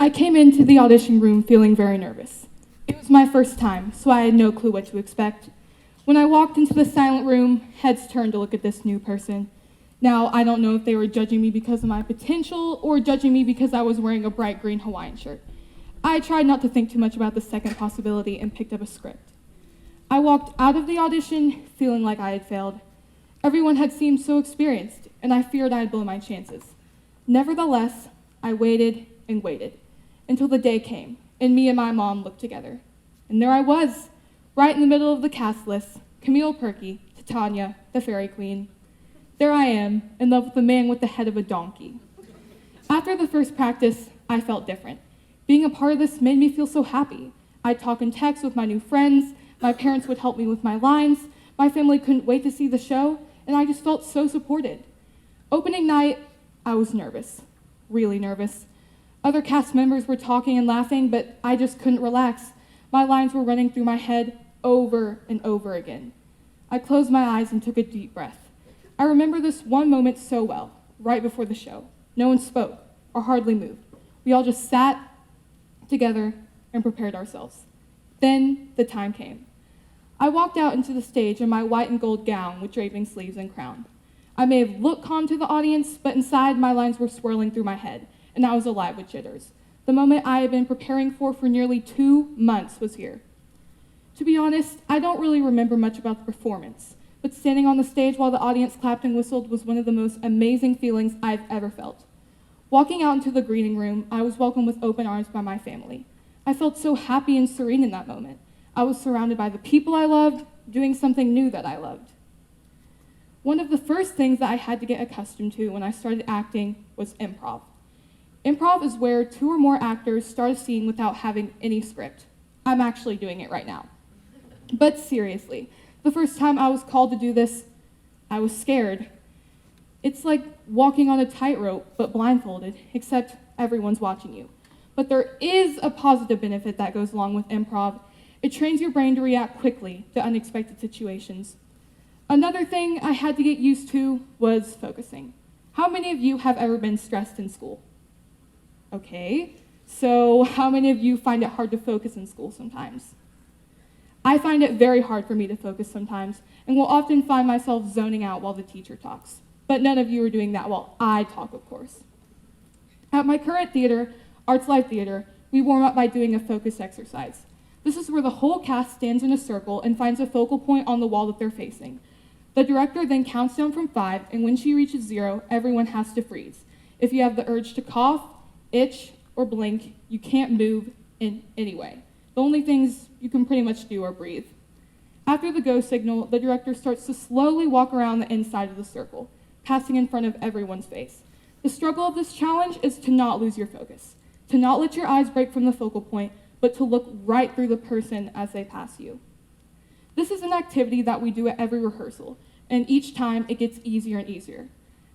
I came into the audition room feeling very nervous. It was my first time, so I had no clue what to expect. When I walked into the silent room, heads turned to look at this new person. Now, I don't know if they were judging me because of my potential or judging me because I was wearing a bright green Hawaiian shirt. I tried not to think too much about the second possibility and picked up a script. I walked out of the audition feeling like I had failed. Everyone had seemed so experienced, and I feared I'd blow my chances. Nevertheless, I waited and waited until the day came, and me and my mom looked together. And there I was, right in the middle of the cast list, Camille Perky, Titania, the fairy queen. There I am, in love with a man with the head of a donkey. After the first practice, I felt different. Being a part of this made me feel so happy. I'd talk and text with my new friends, my parents would help me with my lines, my family couldn't wait to see the show, and I just felt so supported. Opening night, I was nervous, really nervous. Other cast members were talking and laughing, but I just couldn't relax. My lines were running through my head over and over again. I closed my eyes and took a deep breath. I remember this one moment so well, right before the show. No one spoke or hardly moved. We all just sat together and prepared ourselves. Then the time came. I walked out into the stage in my white and gold gown with draping sleeves and crown. I may have looked calm to the audience, but inside my lines were swirling through my head, and I was alive with jitters. The moment I had been preparing for nearly 2 months was here. To be honest, I don't really remember much about the performance, but standing on the stage while the audience clapped and whistled was one of the most amazing feelings I've ever felt. Walking out into the greeting room, I was welcomed with open arms by my family. I felt so happy and serene in that moment. I was surrounded by the people I loved, doing something new that I loved. One of the first things that I had to get accustomed to when I started acting was improv. Improv is where 2 or more actors start a scene without having any script. I'm actually doing it right now. But seriously, the first time I was called to do this, I was scared. It's like walking on a tightrope, but blindfolded, except everyone's watching you. But there is a positive benefit that goes along with improv. It trains your brain to react quickly to unexpected situations. Another thing I had to get used to was focusing. How many of you have ever been stressed in school? Okay, so how many of you find it hard to focus in school sometimes? I find it very hard for me to focus sometimes, and will often find myself zoning out while the teacher talks. But none of you are doing that while I talk, of course. At my current theater, Arts Live Theater, we warm up by doing a focus exercise. This is where the whole cast stands in a circle and finds a focal point on the wall that they're facing. The director then counts down from 5, and when she reaches 0, everyone has to freeze. If you have the urge to cough, itch, or blink, you can't move in any way. The only things you can pretty much do are breathe. After the go signal, the director starts to slowly walk around the inside of the circle, passing in front of everyone's face. The struggle of this challenge is to not lose your focus, to not let your eyes break from the focal point, but to look right through the person as they pass you. This is an activity that we do at every rehearsal, and each time it gets easier and easier.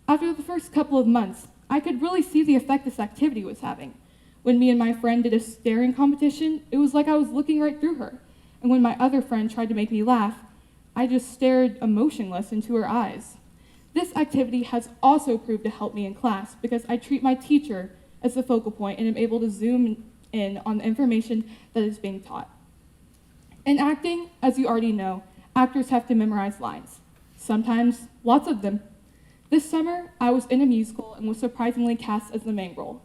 After the first couple of months, I could really see the effect this activity was having. When me and my friend did a staring competition, it was like I was looking right through her. And when my other friend tried to make me laugh, I just stared emotionless into her eyes. This activity has also proved to help me in class because I treat my teacher as the focal point and am able to zoom in on the information that is being taught. In acting, as you already know, actors have to memorize lines. Sometimes, lots of them. This summer, I was in a musical and was surprisingly cast as the main role.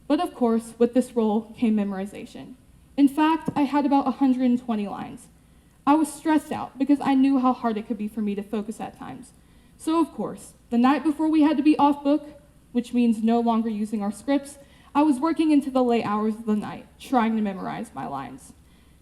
But of course, with this role came memorization. In fact, I had about 120 lines. I was stressed out because I knew how hard it could be for me to focus at times. So of course, the night before we had to be off book, which means no longer using our scripts, I was working into the late hours of the night, trying to memorize my lines.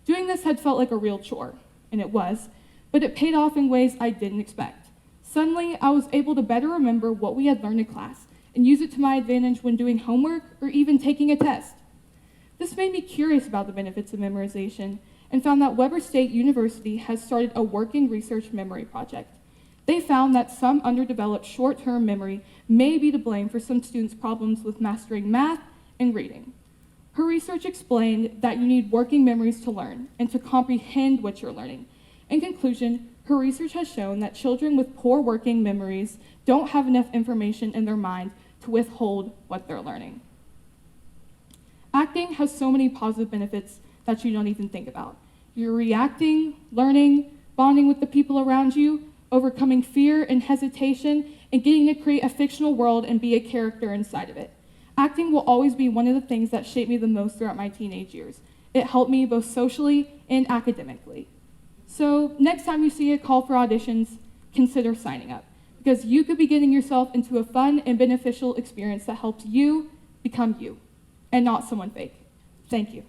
Doing this had felt like a real chore, and it was, but it paid off in ways I didn't expect. Suddenly, I was able to better remember what we had learned in class and use it to my advantage when doing homework or even taking a test. This made me curious about the benefits of memorization and found that Weber State University has started a working research memory project. They found that some underdeveloped short-term memory may be to blame for some students' problems with mastering math and reading. Her research explained that you need working memories to learn and to comprehend what you're learning. In conclusion, her research has shown that children with poor working memories don't have enough information in their mind to withhold what they're learning. Acting has so many positive benefits that you don't even think about. You're reacting, learning, bonding with the people around you, overcoming fear and hesitation, and getting to create a fictional world and be a character inside of it. Acting will always be one of the things that shaped me the most throughout my teenage years. It helped me both socially and academically. So next time you see a call for auditions, consider signing up, because you could be getting yourself into a fun and beneficial experience that helps you become you, and not someone fake. Thank you.